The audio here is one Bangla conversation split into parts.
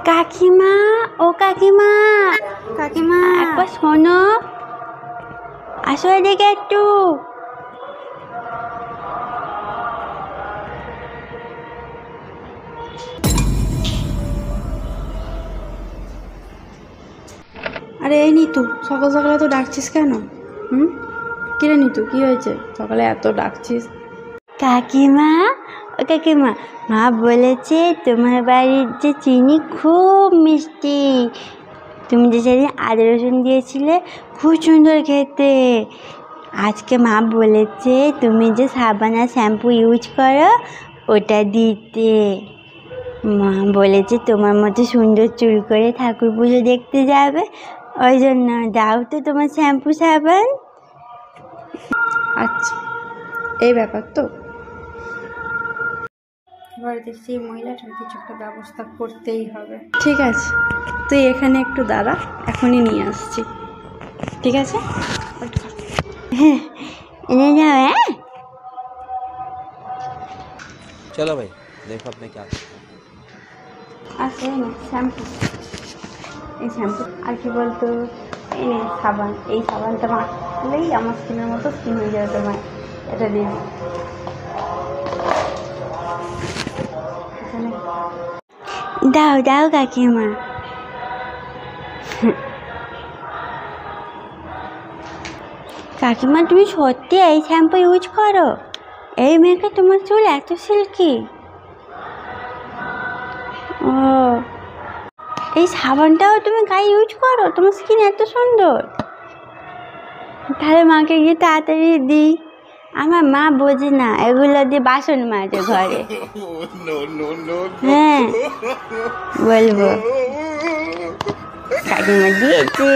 কাকিমা, ও কাকিমা, কাকিমা একবার শোনো, আসো এদিকে একটু। আরে এই নিতু, সকাল সকালে তো ডাকছিস কেন? কিরে নিতু, কি হয়েছে? সকালে এত ডাকছিস? কাকিমা, ও কাকিমা, মা বলেছে তোমার বাড়ির যে চিনি খুব মিষ্টি। তুমি যে সেদিন আদা রসুন দিয়েছিলে খুব সুন্দর খেতে। আজকে মা বলেছে তুমি যে সাবান আর শ্যাম্পু ইউজ করো ওটা দিতে। মা বলেছে তোমার মতো সুন্দর চুল করে ঠাকুর পুজো দেখতে যাবে, ওই জন্য দাও তো তোমার শ্যাম্পু সাবান। আচ্ছা, এই ব্যাপার তো। এবার দেখছি এই মহিলাটার কিছু একটা ব্যবস্থা করতেই হবে। ঠিক আছে, তুই এখানে একটু দাঁড়া, এখনই নিয়ে আসছি। ঠিক আছে, হ্যাঁ, এনে যাও। হ্যাঁ, चलो भाई देखो अब मैं क्या আচ্ছা এই নে শ্যাম্পু, এই শ্যাম্পু আর কি বলতো, এই নে সাবান। এই সাবানটা মাখলেই আমার স্কিনের মতো স্কিন হয়ে যাবে তোমার। এটা দিয়ে দিই। দাও দাও কাকিমা। কাকিমা তুমি সত্যি এই শ্যাম্পু ইউজ করো? এই মেয়েকে তোমার চুল এত সিল্কি? ও, এই সাবানটাও তুমি গায়ে ইউজ করো? তোমার স্কিন এত সুন্দর। তাহলে মাকে গিয়ে তাড়াতাড়ি দিই। আমার মা বোঝে না, এগুলো দিয়ে বাসন মাজে ঘরে। হ্যাঁ, বলবো কাকিমা দিয়েছে।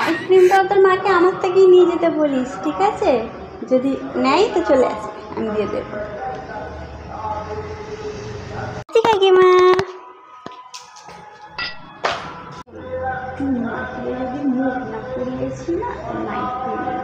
আইসক্রিমটাও তোর মাকে আমার থেকেই নিয়ে যেতে বলিস, ঠিক আছে? যদি নেয় তো চলে আসে, আমি দিয়ে দেবো। কাকিমা, মাকে যদি মুখ না করিয়েছি না, মাইক করিয়ে